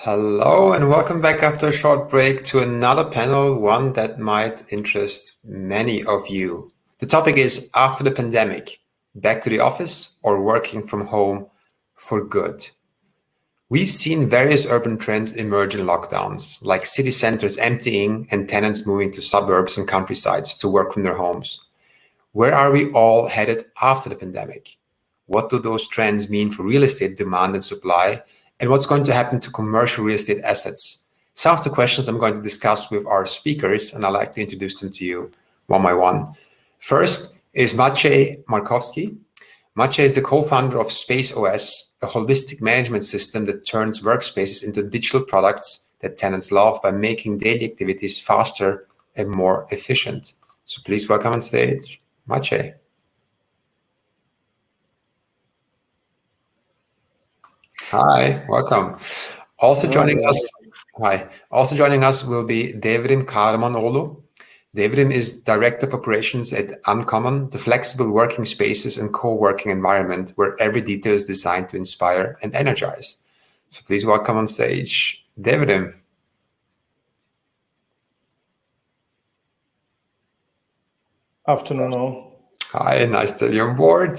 Hello and welcome back after a short break to another panel, one that might interest many of you. The topic is after the pandemic, back to the office or working from home for good. We've seen various urban trends emerge in lockdowns, like city centers emptying and tenants moving to suburbs and countrysides to work from their homes. Where are we all headed after the pandemic? What do those trends mean for real estate demand and supply? And what's going to happen to commercial real estate assets? Some of the questions I'm going to discuss with our speakers, and I'd like to introduce them to you one by one. First is Maciej Markowski. Maciej is the co-founder of SpaceOS, a holistic management system that turns workspaces into digital products that tenants love by making daily activities faster and more efficient. So please welcome on stage, Maciej. Hi, welcome. Also joining us will be Devrim Kahramanoglu. Devrim is Director of Operations at Uncommon, the flexible working spaces and co-working environment where every detail is designed to inspire and energize. So please welcome on stage, Devrim. Afternoon all. Hi, nice to have you on board.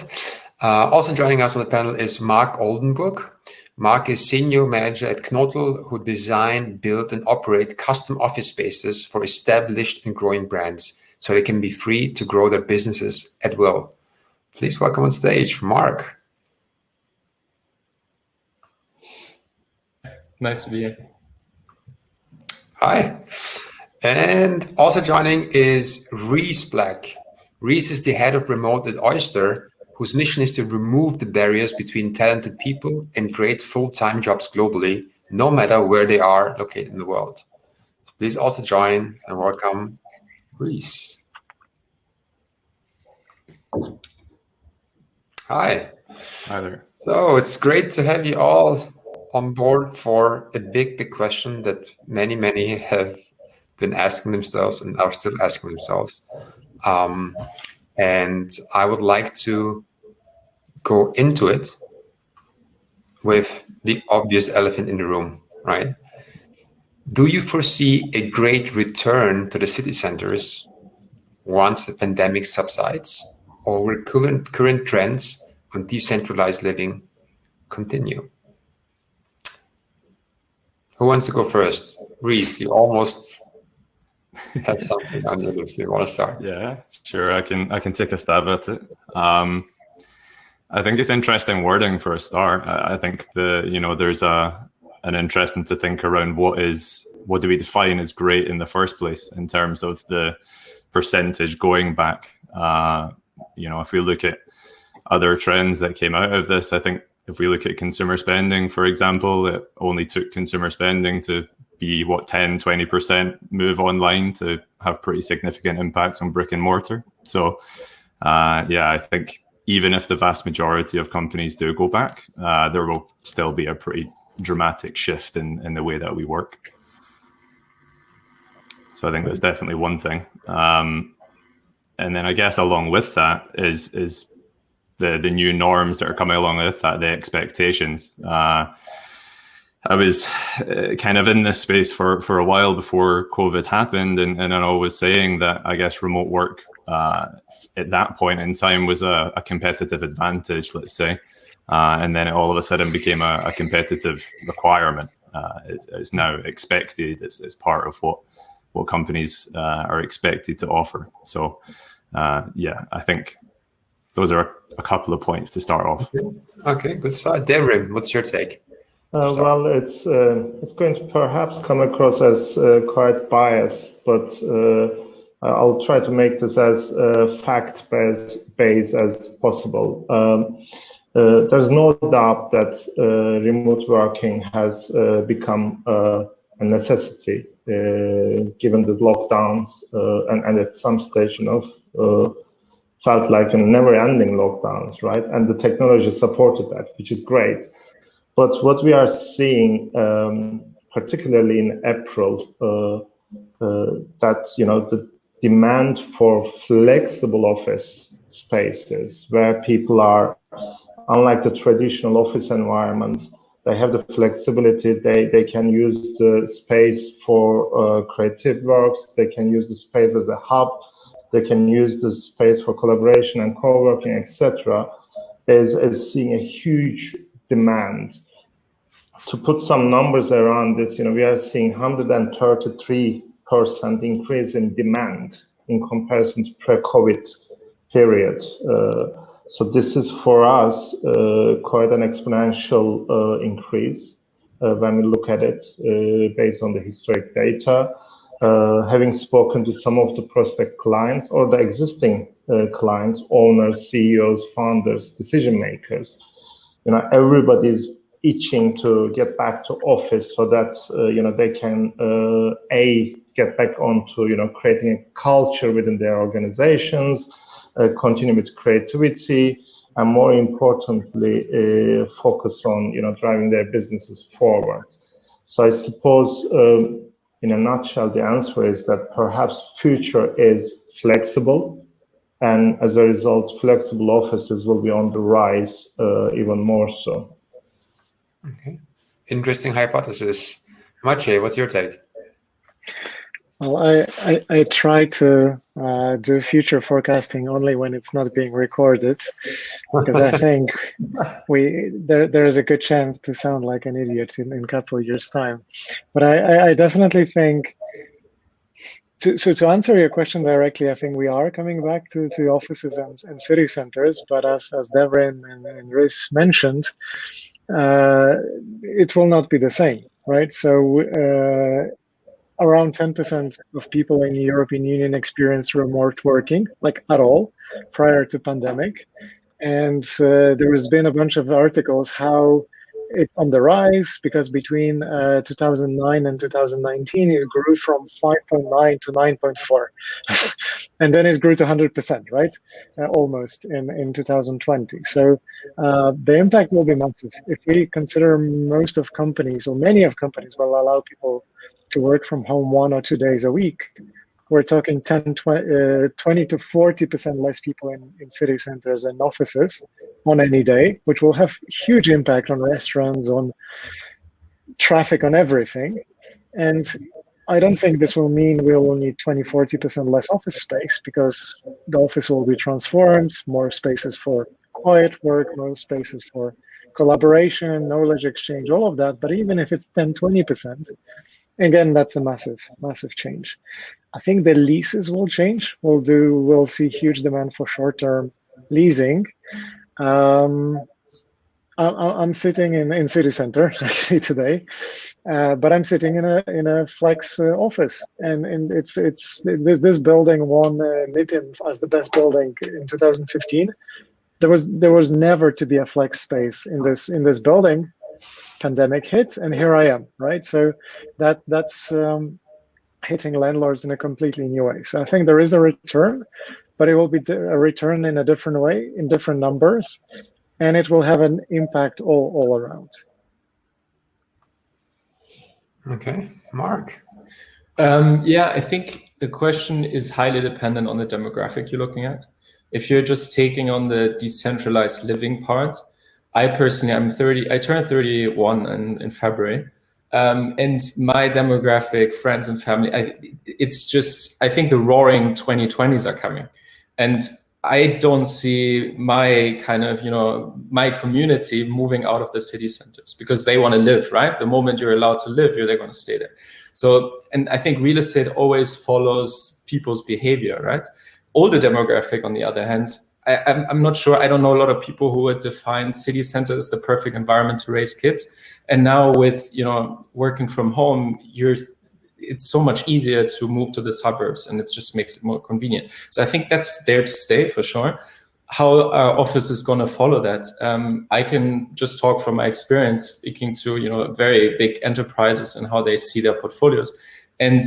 Also joining us on the panel is Mark Oldenburg. Mark is Senior Manager at Knotel, who design, build, and operate custom office spaces for established and growing brands, so they can be free to grow their businesses at will. Please welcome on stage, Mark. Nice to be here. Hi. And also joining is Rhys Black. Rhys is the head of remote at Oyster, whose mission is to remove the barriers between talented people and create full-time jobs globally, no matter where they are located in the world. Please also join and welcome Rhys. Hi. Hi there. So it's great to have you all on board for a big question that many have been asking themselves and are still asking themselves. And I would like to go into it with the obvious elephant in the room, right? Do you foresee a great return to the city centers once the pandemic subsides, or will current trends on decentralized living continue? Who wants to go first? Rhys, you almost had something on your lips. You want to start? Yeah, sure. I can take a stab at it. I think it's interesting wording for a start. I think there's an interesting to think around what do we define as great in the first place in terms of the percentage going back. If we look at other trends that came out of this, I think if we look at consumer spending, for example, it only took consumer spending to be 10-20% move online to have pretty significant impacts on brick and mortar. So I think even if the vast majority of companies do go back, there will still be a pretty dramatic shift in the way that we work. So I think that's definitely one thing. And then I guess along with that is the new norms that are coming along with that, the expectations. I was kind of in this space for a while before COVID happened, and I was saying that I guess remote work at that point in time was a competitive advantage, let's say, and then it all of a sudden became a competitive requirement. It's now expected. It's part of what companies are expected to offer. So I think those are a couple of points to start off. Okay, good start. Devrim, what's your take? Well, it's going to perhaps come across as quite biased, but I'll try to make this as fact-based as possible. There's no doubt that remote working has become a necessity given the lockdowns, and at some stage, felt like a never-ending lockdowns, right? And the technology supported that, which is great. But what we are seeing, particularly in April, that the demand for flexible office spaces where people are, unlike the traditional office environments, They have the flexibility. They can use the space for creative works. They can use the space as a hub. They can use the space for collaboration and co-working, etc. Is seeing a huge demand. To put some numbers around this, we are seeing 133% increase in demand in comparison to pre-COVID period. So this is for us quite an exponential increase when we look at it based on the historic data. Having spoken to some of the prospect clients or the existing clients, owners, CEOs, founders, decision makers, everybody's itching to get back to office so that they can get back onto creating a culture within their organizations, continue with creativity, and more importantly, focus on driving their businesses forward. So I suppose, in a nutshell, the answer is that perhaps future is flexible, and as a result, flexible offices will be on the rise even more so. Okay, interesting hypothesis. Maciej, what's your take? Well, I try to do future forecasting only when it's not being recorded, because I think there is a good chance to sound like an idiot in a couple of years' time. But I definitely think, to answer your question directly, I think we are coming back to offices and city centers. But as Devrim and Rhys mentioned, it will not be the same, right? So around 10% of people in the European Union experience remote working, like at all, prior to pandemic. And there has been a bunch of articles how it's on the rise, because between 2009 and 2019, it grew from 5.9 to 9.4. And then it grew to 100%, right? Almost in 2020. So the impact will be massive. If we consider most of companies, or many of companies will allow people to work from home 1 or 2 days a week, we're talking 20 to 40% less people in city centers and offices on any day, which will have huge impact on restaurants, on traffic, on everything. And I don't think this will mean we will need 20-40% less office space, because the office will be transformed, more spaces for quiet work, more spaces for collaboration, knowledge exchange, all of that. But even if it's 10-20%, again, that's a massive change. I think the leases will change. We'll see huge demand for short-term leasing. I'm sitting in city center actually today, but I'm sitting in a flex office, and it's this building won MIPIM as the best building in 2015. There was never to be a flex space in this building. Pandemic hit, and here I am, right? So that's hitting landlords in a completely new way. So I think there is a return, but it will be a return in a different way, in different numbers, and it will have an impact all around. Okay, Mark. Yeah, I think the question is highly dependent on the demographic you're looking at. If you're just taking on the decentralized living part, I personally, I'm 30, I turned 31 in February. And my demographic, friends and family, it's just, I think the roaring 2020s are coming. And I don't see my kind of, my community moving out of the city centers, because they want to live, right? The moment you're allowed to live, they're going to stay there. So, and I think real estate always follows people's behavior, right? Older demographic, on the other hand, I'm not sure. I don't know a lot of people who would define city center as the perfect environment to raise kids. And now with, working from home, it's so much easier to move to the suburbs, and it just makes it more convenient. So I think that's there to stay for sure. How our office is going to follow that? I can just talk from my experience speaking to, very big enterprises and how they see their portfolios. And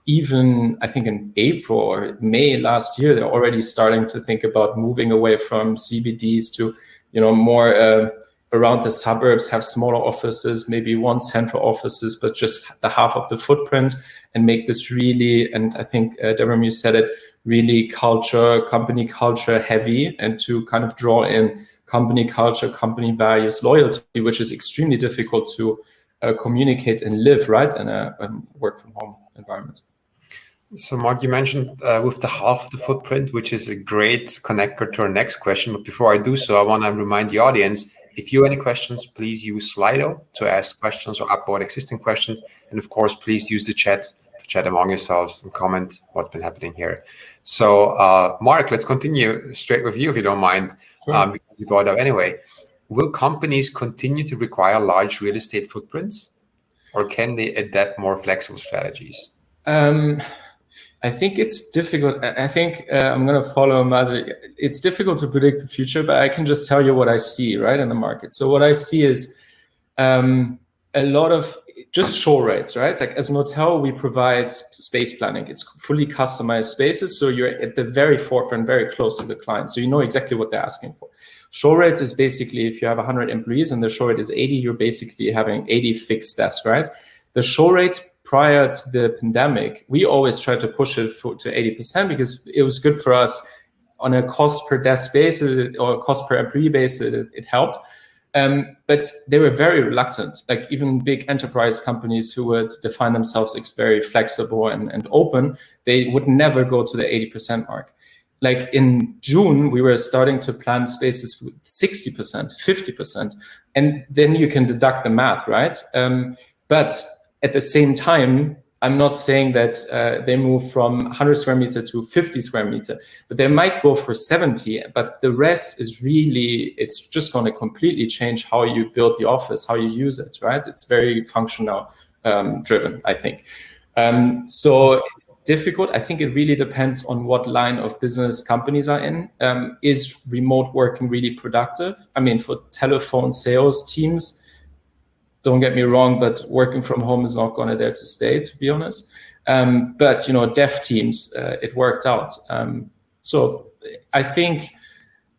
even I think in April or May last year, they're already starting to think about moving away from CBDs to, more around the suburbs, have smaller offices, maybe one central offices, but just the half of the footprint, and make this really, and I think Devrim, you said it, really company culture heavy, and to kind of draw in company culture, company values, loyalty, which is extremely difficult to communicate and live, right, in a work from home environment. So Mark, you mentioned with the half of the footprint, which is a great connector to our next question. But before I do so, I want to remind the audience, if you have any questions, please use Slido to ask questions or upvote existing questions. And of course, please use the chat to chat among yourselves and comment what's been happening here. So Mark, let's continue straight with you, if you don't mind, because you brought it up anyway. Will companies continue to require large real estate footprints, or can they adapt more flexible strategies? I think it's difficult. I think I'm going to follow Maciej. It's difficult to predict the future, but I can just tell you what I see, right, in the market. So what I see is a lot of just show rates, right? Like as an hotel, we provide space planning. It's fully customized spaces. So you're at the very forefront, very close to the client. So you know exactly what they're asking for. Show rates is basically if you have 100 employees and the show rate is 80, you're basically having 80 fixed desks, right? The show rate prior to the pandemic, we always tried to push it to 80% because it was good for us on a cost per desk basis or cost per employee basis. It helped. But they were very reluctant, like even big enterprise companies who would define themselves as very flexible and open, they would never go to the 80% mark. Like in June, we were starting to plan spaces with 60%, 50%, and then you can deduct the math, right? But at the same time, I'm not saying that they move from 100 square meter to 50 square meter, but they might go for 70, but the rest is really, it's just going to completely change how you build the office, how you use it, right? It's very functional driven, I think. So difficult. I think it really depends on what line of business companies are in. Is remote working really productive? I mean, for telephone sales teams, don't get me wrong, but working from home is not going to there to stay, to be honest. But, you know, dev teams, it worked out. So I think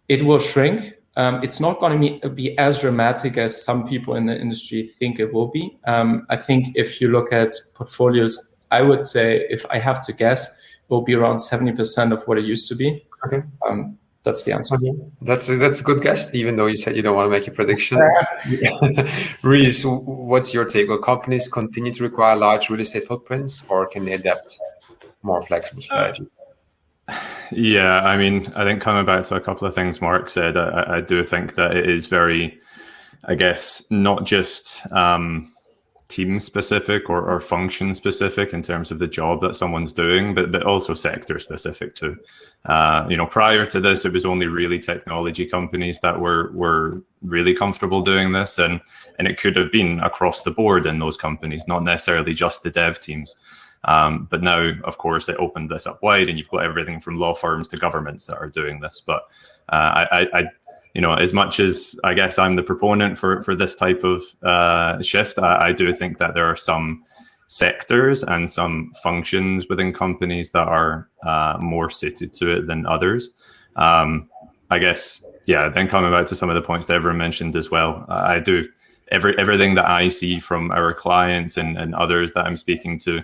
it will shrink. It's not going to be as dramatic as some people in the industry think it will be. I think if you look at portfolios, I would say, if I have to guess, it will be around 70% of what it used to be. Okay. That's the answer. Okay. That's a good guess, even though you said you don't want to make a prediction. Rhys, what's your take? Will companies continue to require large real estate footprints, or can they adapt more flexible strategies? Yeah, I mean, I think coming back to a couple of things Mark said, I do think that it is very, I guess, not just team specific or function specific in terms of the job that someone's doing, but also sector specific too. You know, prior to this, it was only really technology companies that were really comfortable doing this, and it could have been across the board in those companies, not necessarily just the dev teams. But now, of course, it opened this up wide, and you've got everything from law firms to governments that are doing this. But I you know, as much as I guess I'm the proponent for this type of shift, I do think that there are some sectors and some functions within companies that are more suited to it than others. I guess, yeah, then coming back to some of the points Devrim mentioned as well, I do everything that I see from our clients and others that I'm speaking to,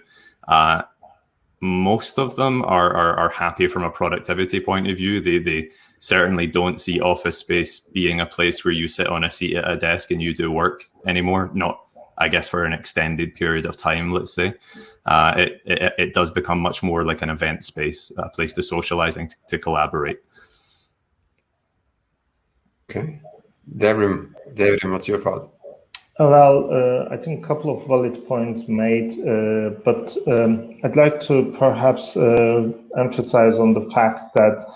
most of them are happy from a productivity point of view. They certainly don't see office space being a place where you sit on a seat at a desk and you do work anymore. Not, I guess, for an extended period of time, let's say. It does become much more like an event space, a place to socialize and to collaborate. Okay. Devrim, what's your thought? Well, I think a couple of valid points made, but I'd like to perhaps emphasize on the fact that,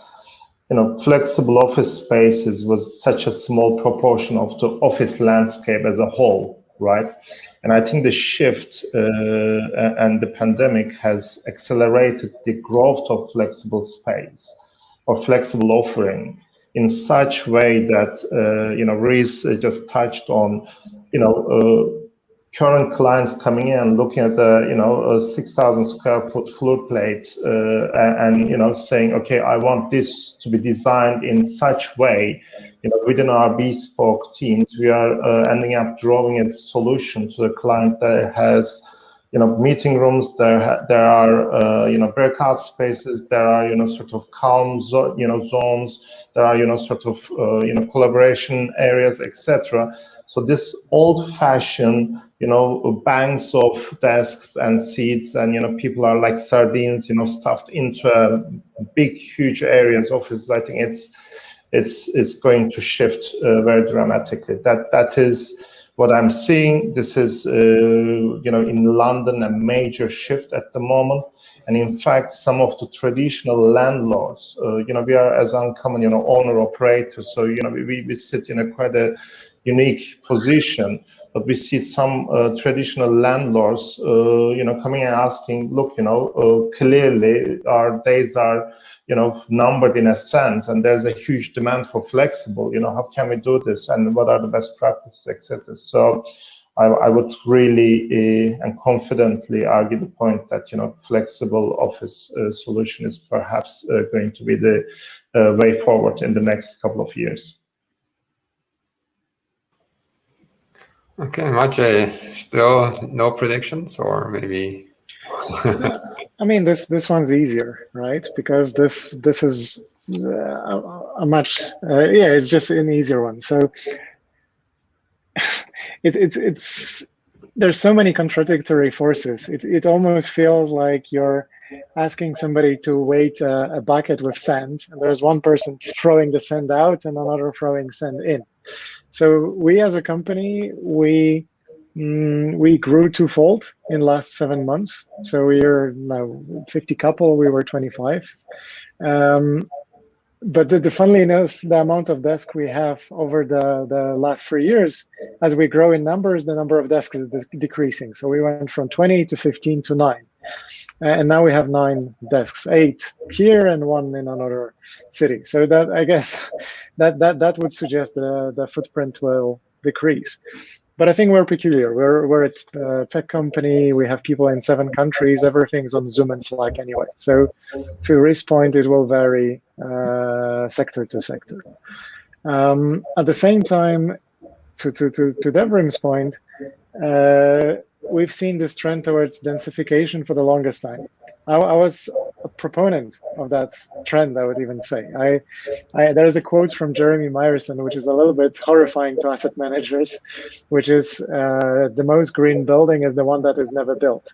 you know, flexible office spaces was such a small proportion of the office landscape as a whole, right? And I think the shift and the pandemic has accelerated the growth of flexible space or flexible offering in such way that, you know, Rhys just touched on, you know, current clients coming in, looking at the, you know, a 6,000 square foot floor plate and, you know, saying, okay, I want this to be designed in such way, you know, within our bespoke teams, we are ending up drawing a solution to the client that has, meeting rooms. There are breakout spaces. There are sort of calm zones. There are sort of collaboration areas, etc. So this old-fashioned banks of desks and seats, and people are like sardines stuffed into a big huge areas offices. I think it's going to shift very dramatically. That is what I'm seeing. This is in London a major shift at the moment. And in fact, some of the traditional landlords, we are as uncommon, owner operator. So, we sit in quite a unique position, but we see some traditional landlords, coming and asking, look, clearly our days are, numbered in a sense, and there's a huge demand for flexible, how can we do this, and what are the best practices, etc. So I would really and confidently argue the point that flexible office solution is perhaps going to be the way forward in the next couple of years. Okay, Maciej, still no predictions, or maybe? I mean, this one's easier, right? Because this is a much it's just an easier one. So it's there's so many contradictory forces. It almost feels like you're asking somebody to weight a bucket with sand, and there's one person throwing the sand out and another throwing sand in. So we as a company, we grew twofold in last 7 months. So we are now 50 couple, we were 25. But funnily enough, the amount of desks we have over the last 3 years, as we grow in numbers, the number of desks is decreasing. So we went from 20 to 15 to 9. And now we have 9 desks, 8 here and 1 in another city. So that, I guess, that would suggest the footprint will decrease. But I think we're peculiar. We're a tech company. We have people in 7 countries. Everything's on Zoom and Slack anyway. So to Rhys' point, it will vary sector to sector. At the same time, to Devrim's point, we've seen this trend towards densification for the longest time. I was a proponent of that trend, I would even say. There is a quote from Jeremy Myerson, which is a little bit horrifying to asset managers, which is the most green building is the one that is never built.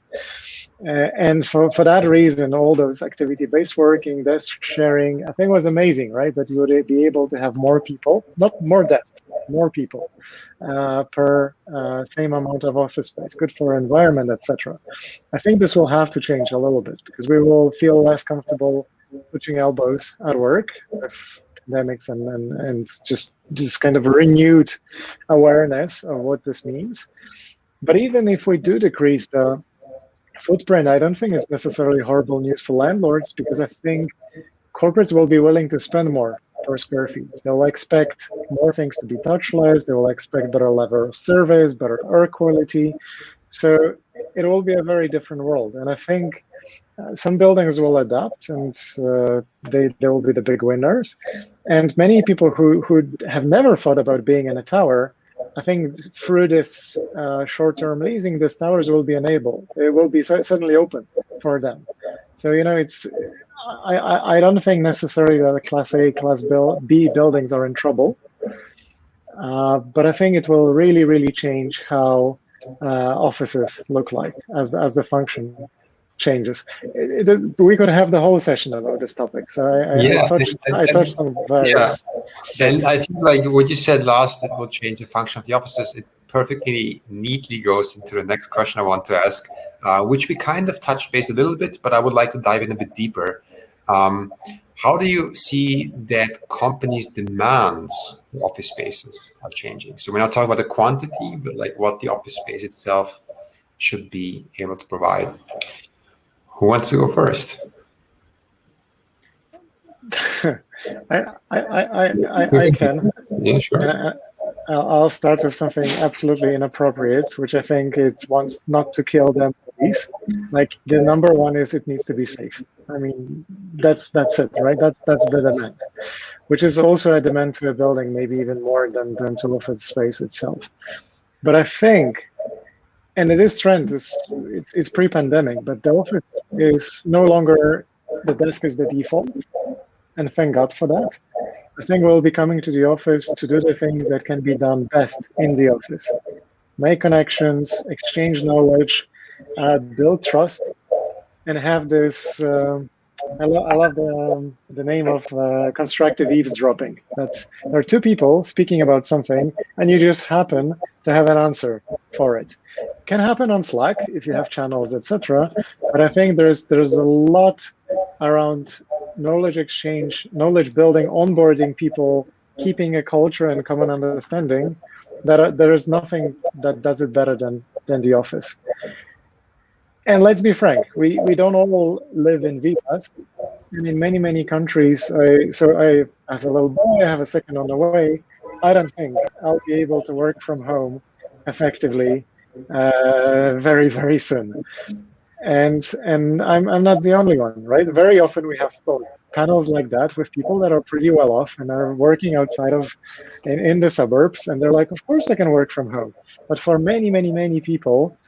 And for that reason, all those activity-based working, desk sharing, I think was amazing, right? That you would be able to have more people, not more desks, more people per same amount of office space, good for environment, etc. I think this will have to change a little bit because we will feel less comfortable pushing elbows at work with pandemics and just kind of renewed awareness of what this means. But even if we do decrease the footprint, I don't think it's necessarily horrible news for landlords because I think corporates will be willing to spend more per square feet. They'll expect more things to be touchless. They will expect better level of service, better air quality. So it will be a very different world. And I think some buildings will adapt and they will be the big winners. And many people who have never thought about being in a tower, I think through this short-term leasing, these towers will be enabled. It will be suddenly open for them. So, it's I don't think necessarily that the Class A, Class B buildings are in trouble, but I think it will really, really change how offices look like as the function changes. We could have the whole session about this topic. So I touched on various. Yeah, and I think like what you said last, it will change the function of the offices. It perfectly neatly goes into the next question I want to ask, which we kind of touched base a little bit, but I would like to dive in a bit deeper. How do you see that companies' demands for office spaces are changing? So we're not talking about the quantity, but like what the office space itself should be able to provide. Who wants to go first? I can. Yeah, sure. I'll start with something absolutely inappropriate, which I think it wants not to kill the employees. Like the number one is it needs to be safe. I mean, that's it, right? That's the demand, which is also a demand to a building, maybe even more than to office space itself. But I think And this trend it's pre-pandemic, but the office is no longer the desk is the default, and thank God for that. I think we'll be coming to the office to do the things that can be done best in the office: make connections, exchange knowledge, build trust, and have this. I love the name of constructive eavesdropping. That's there are two people speaking about something, and you just happen to have an answer for it. Can happen on Slack if you have channels, etc. But I think there's a lot around knowledge exchange, knowledge building, onboarding people, keeping a culture and common understanding. That there is nothing that does it better than the office. And let's be frank, we don't all live in villas. And in many countries, so I have a little boy, I have a second on the way. I don't think I'll be able to work from home effectively very soon. And I'm not the only one, right? Very often we have panels like that with people that are pretty well off and are working outside of in the suburbs, and they're like, of course I can work from home. But for many people,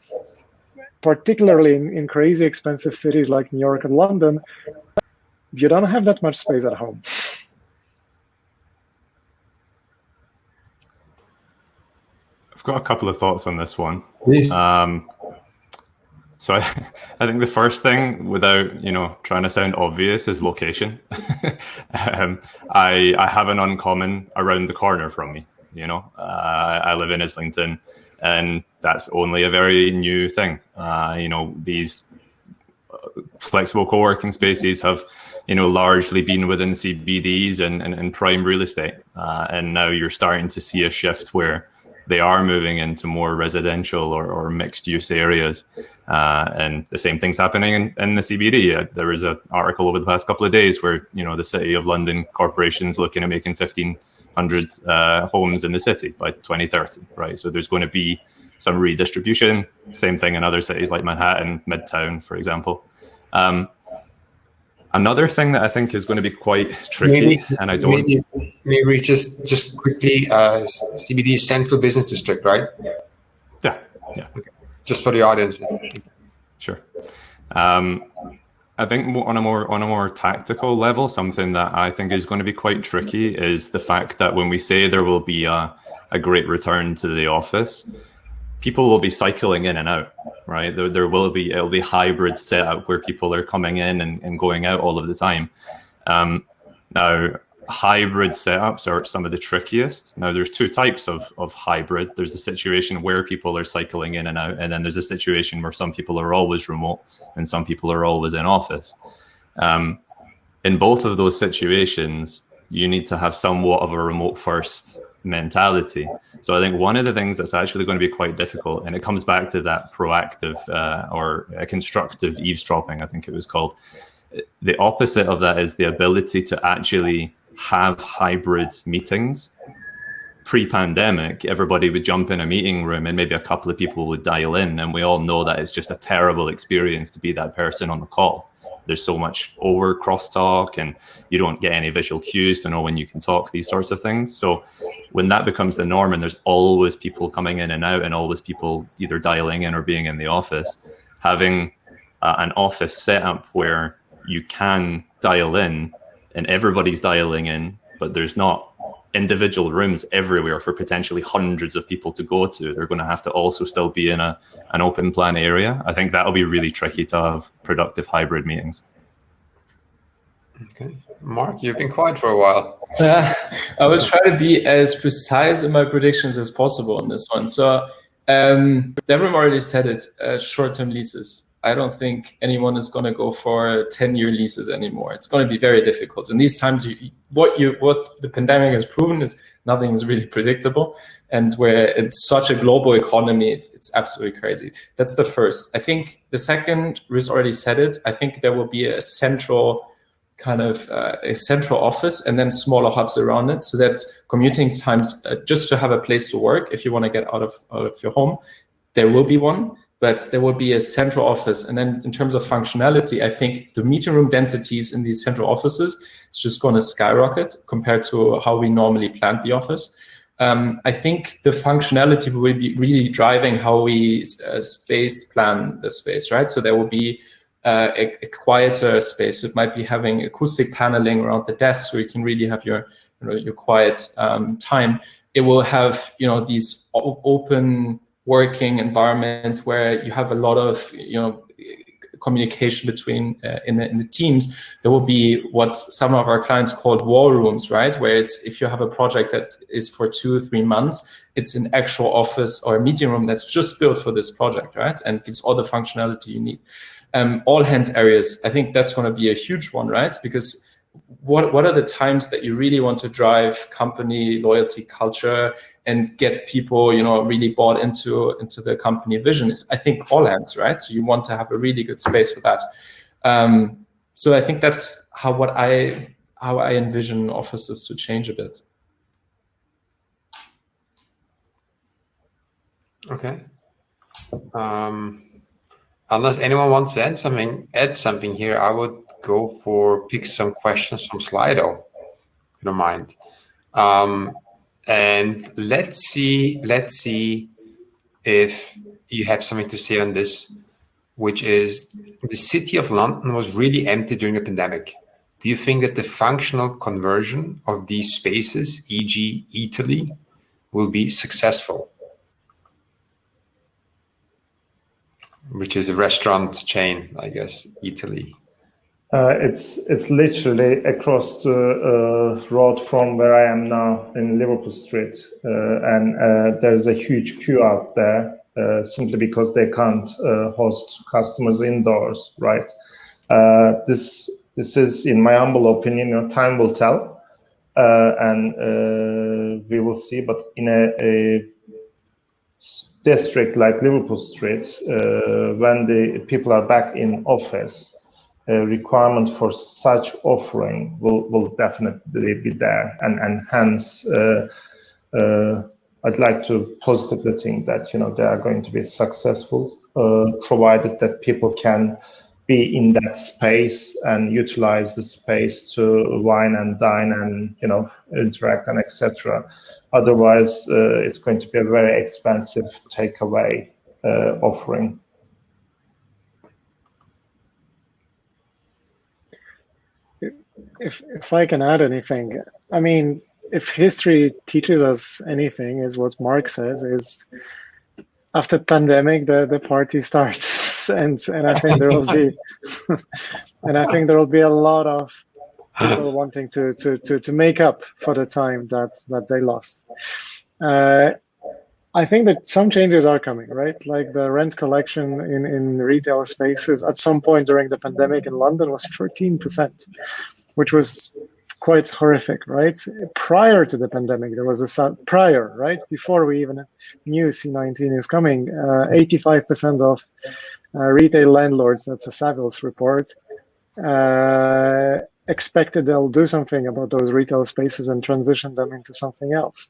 particularly in crazy expensive cities like New York and London, you don't have that much space at home. I've got a couple of thoughts on this one. Please. So I think the first thing, without trying to sound obvious, is location. I have an uncommon around the corner from me. I live in Islington, and that's only a very new thing. These flexible co-working spaces have largely been within CBDs and prime real estate, and now you're starting to see a shift where they are moving into more residential or mixed use areas, and the same thing's happening in the CBD. There was an article over the past couple of days where the City of London corporation's looking at making 1,500 homes in the city by 2030, right? So there's going to be some redistribution. Same thing in other cities like Manhattan, Midtown, for example. Another thing that I think is going to be quite tricky, and I don't... Maybe just quickly, CBD Central Business District, right? Yeah. Okay. Just for the audience. Sure. I think on a more tactical level, something that I think is going to be quite tricky is the fact that when we say there will be a great return to the office, people will be cycling in and out, right? It'll be hybrid setup where people are coming in and going out all of the time. Now, hybrid setups are some of the trickiest. Now, there's two types of hybrid. There's a situation where people are cycling in and out, and then there's a situation where some people are always remote and some people are always in office. In both of those situations, you need to have somewhat of a remote first mentality. So I think one of the things that's actually going to be quite difficult, and it comes back to that proactive or constructive eavesdropping, I think it was called. The opposite of that is the ability to actually have hybrid meetings. Pre-pandemic, everybody would jump in a meeting room and maybe a couple of people would dial in, and we all know that it's just a terrible experience to be that person on the call. There's so much over crosstalk, and you don't get any visual cues to know when you can talk, these sorts of things. So when that becomes the norm and there's always people coming in and out and always people either dialing in or being in the office, having an office setup where you can dial in and everybody's dialing in, but there's not individual rooms everywhere for potentially hundreds of people to go to. They're going to have to also still be in an open plan area. I think that'll be really tricky to have productive hybrid meetings. Okay. Mark, you've been quiet for a while. I will try to be as precise in my predictions as possible on this one. So Devrim already said it, short-term leases. I don't think anyone is going to go for 10-year leases anymore. It's going to be very difficult. In these times, what the pandemic has proven is nothing is really predictable. And where it's such a global economy, it's absolutely crazy. That's the first. I think the second, Rhys already said it, I think there will be a central kind of a central office and then smaller hubs around it. So that's commuting times just to have a place to work. If you want to get out of your home, there will be one. But there will be a central office. And then in terms of functionality, I think the meeting room densities in these central offices is just going to skyrocket compared to how we normally planned the office. I think the functionality will be really driving how we space plan the space, right? So there will be a quieter space. It might be having acoustic paneling around the desk, so you can really have your quiet time. It will have these open working environment where you have a lot of communication between in the teams. There will be what some of our clients called war rooms, right? Where it's, if you have a project that is for 2 or 3 months, it's an actual office or a meeting room that's just built for this project, right? And gives all the functionality you need. All hands areas, I think that's going to be a huge one, right? Because what are the times that you really want to drive company loyalty culture and get people, really bought into the company vision? Is, I think, all hands, right? So you want to have a really good space for that. So I think that's how I envision offices to change a bit. Okay. Unless anyone wants to add something here, I would go for pick some questions from Slido, if you don't mind. And let's see if you have something to say on this, which is the city of London was really empty during the pandemic. Do you think that the functional conversion of these spaces, e.g. Italy, will be successful? Which is a restaurant chain, I guess, Italy. It's literally across the road from where I am now in Liverpool Street, and there's a huge queue out there simply because they can't host customers indoors, right? This is, in my humble opinion, time will tell, and we will see. But in a district like Liverpool Street, when the people are back in office, requirement for such offering will definitely be there, and hence I'd like to positively think that they are going to be successful, provided that people can be in that space and utilize the space to wine and dine and interact and etc. Otherwise, it's going to be a very expensive takeaway offering. If I can add anything, I mean, if history teaches us anything, is what Mark says, is after pandemic the party starts, and I think there will be and I think there will be a lot of people wanting to make up for the time that they lost. I think that some changes are coming, right? Like the rent collection in retail spaces at some point during the pandemic in London was 13%. Which was quite horrific, right? Prior to the pandemic, there was right? Before we even knew C19 is coming, 85% of retail landlords, that's a Savills report, expected they'll do something about those retail spaces and transition them into something else.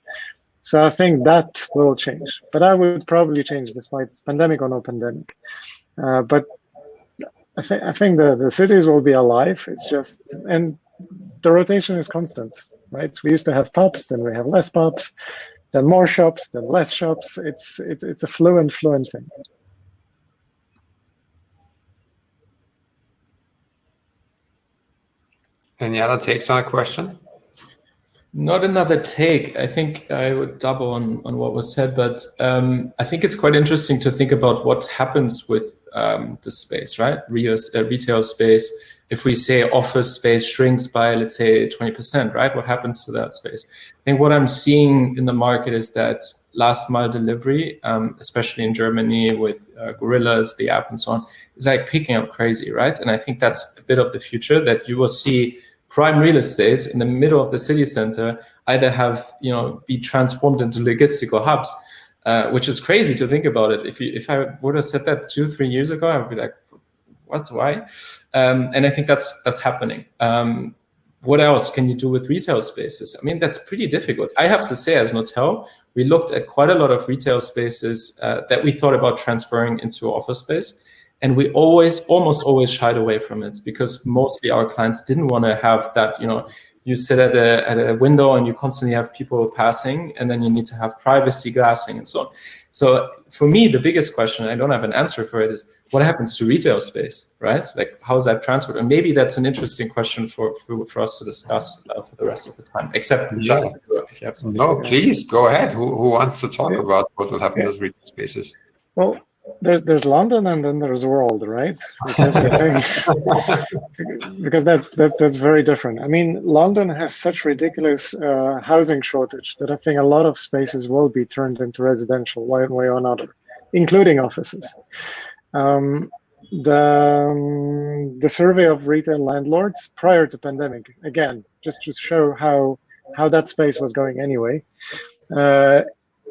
So I think that will change, but I would probably change despite pandemic or no pandemic. But I think the cities will be alive. It's just, and the rotation is constant, right? We used to have pubs, then we have less pubs, then more shops, then less shops. It's a fluent thing. Any other takes on a question? Not another take. I think I would double on what was said, but I think it's quite interesting to think about what happens with the space, right? Retail space. If we say office space shrinks by, let's say, 20%, right? What happens to that space? I think what I'm seeing in the market is that last mile delivery, especially in Germany with Gorillas, the app and so on, is like picking up crazy, right? And I think that's a bit of the future, that you will see prime real estate in the middle of the city center either have, be transformed into logistical hubs, which is crazy to think about it. If I would have said that 2-3 years ago, I would be like, what? Why? And I think that's happening. What else can you do with retail spaces? I mean, that's pretty difficult. I have to say, as Knotel, we looked at quite a lot of retail spaces that we thought about transferring into office space. And we almost always shied away from it because mostly our clients didn't want to have that, you sit at a window and you constantly have people passing, and then you need to have privacy glassing and so on. So for me, the biggest question, I don't have an answer for it, is what happens to retail space, right? Like, how is that transferred? And maybe that's an interesting question for us to discuss for the rest of the time, except if you have something. No, please, go ahead. Who wants to talk about what will happen to those retail spaces? Well, there's London and then there's world, right? Because that's very different. I mean, London has such ridiculous housing shortage that I think a lot of spaces will be turned into residential one way or another, including offices. The survey of retail landlords prior to pandemic, again, just to show how that space was going anyway.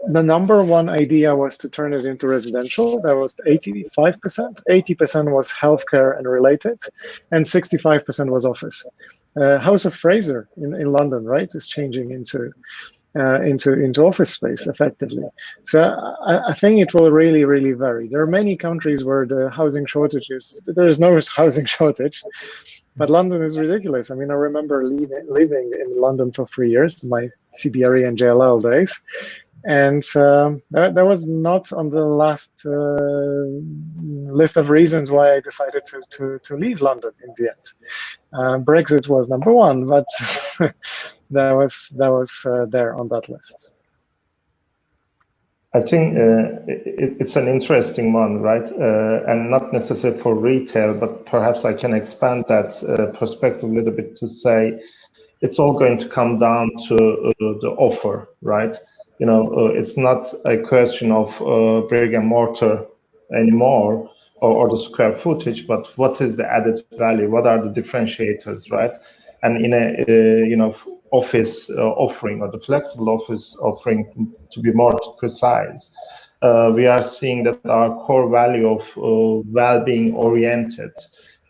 The number one idea was to turn it into residential. That was 85%. 80% was healthcare and related, and 65% was office. House of Fraser in London, right, is changing into office space effectively. So I think it will really, really vary. There are many countries where the housing shortage there is no housing shortage, but London is ridiculous. I mean, I remember living in London for 3 years, my CBRE and JLL days. And that was not on the last list of reasons why I decided to leave London in the end. Brexit was number one, but that was there on that list. I think it's an interesting one, right? And not necessarily for retail, but perhaps I can expand that perspective a little bit to say it's all going to come down to the offer, right? You know, it's not a question of brick and mortar anymore or the square footage, but what is the added value? What are the differentiators, right? And in a office offering, or the flexible office offering, to be more precise, we are seeing that our core value of well-being oriented,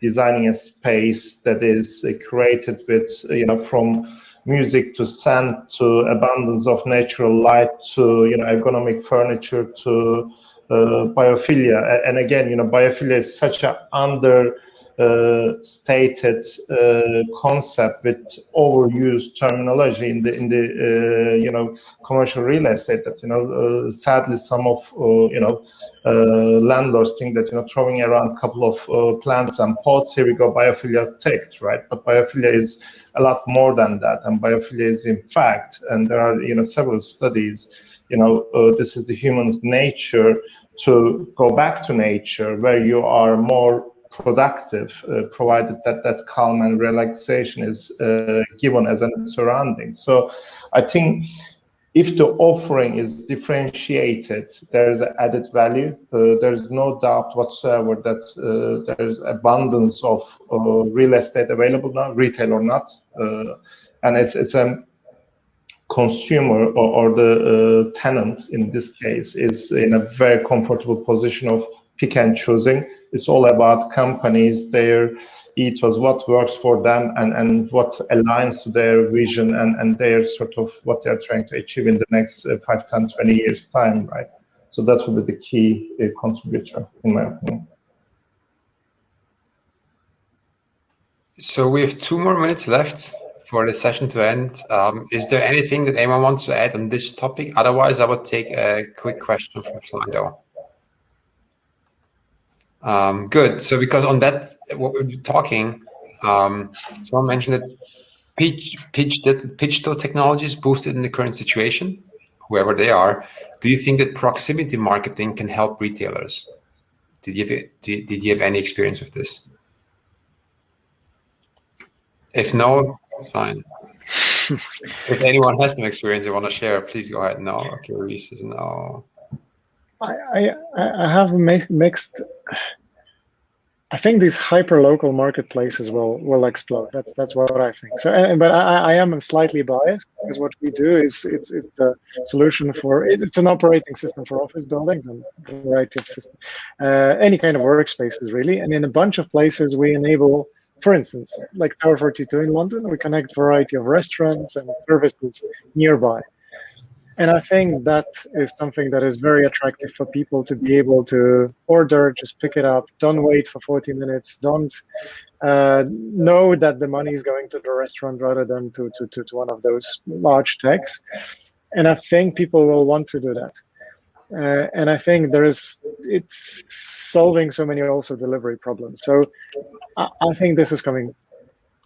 designing a space that is created with, from music to scent to abundance of natural light to ergonomic furniture to biophilia. And again, biophilia is such an understated concept with overused terminology in the commercial real estate that sadly some of landlords think that throwing around a couple of plants and pots, here we go, biophilia ticked, right? But biophilia is a lot more than that, and biophilia is in fact, and there are several studies, this is the human's nature to go back to nature where you are more productive, provided that calm and relaxation is given as a surrounding. So I think if the offering is differentiated, there is an added value. There is no doubt whatsoever that there is abundance of real estate available now, retail or not, and it's a consumer or the tenant in this case is in a very comfortable position of pick and choosing. It's all about companies, their ethos, what works for them and what aligns to their vision and their sort of what they're trying to achieve in the next 5, 10, 20 years time, right? So that would be the key contributor, in my opinion. So we have 2 more minutes left for the session to end. Is there anything that anyone wants to add on this topic? Otherwise, I would take a quick question from Slido. Good. So because on that, what we're talking, someone mentioned that digital technologies boosted in the current situation, whoever they are. Do you think that proximity marketing can help retailers? Did you have any experience with this? If no, it's fine. If anyone has some experience they want to share, please go ahead. No. Okay, Rhys says no. I have mixed. I think these hyper-local marketplaces will explode. That's what I think. So, but I am slightly biased because what we do is it's the solution for it's an operating system for office buildings and a variety of systems, any kind of workspaces really. And in a bunch of places we enable, for instance, like Tower 42 in London, we connect a variety of restaurants and services nearby. And I think that is something that is very attractive for people to be able to order, just pick it up, don't wait for 40 minutes, don't know that the money is going to the restaurant rather than to one of those large techs. And I think people will want to do that. And I think it's solving so many also delivery problems. So I think this is coming.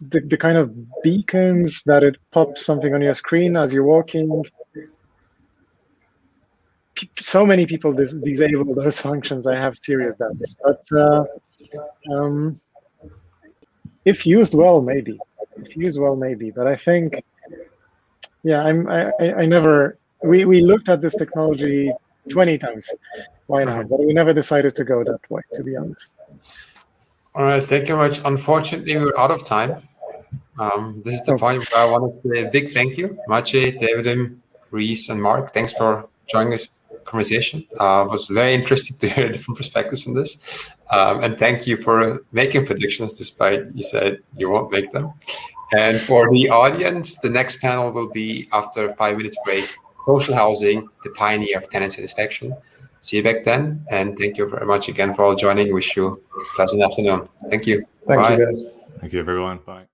The kind of beacons that it pops something on your screen as you're walking. So many people disable those functions. I have serious doubts. But if used well, maybe. If used well, maybe. But I think, yeah, I never. We looked at this technology 20 times. Why not? But we never decided to go that way, to be honest. All right, thank you very much. Unfortunately, we're out of time. This is the point where I want to say a big thank you, Maciej, Devrim, Rhys, and Mark. Thanks for joining this conversation. It was very interesting to hear different perspectives from this. And thank you for making predictions, despite you said you won't make them. And for the audience, the next panel will be after a 5-minute break, Social Housing, the Pioneer of Tenant Satisfaction. See you back then. And thank you very much again for all joining. Wish you a pleasant afternoon. Thank you. Thank you, guys. Thank you, everyone. Bye.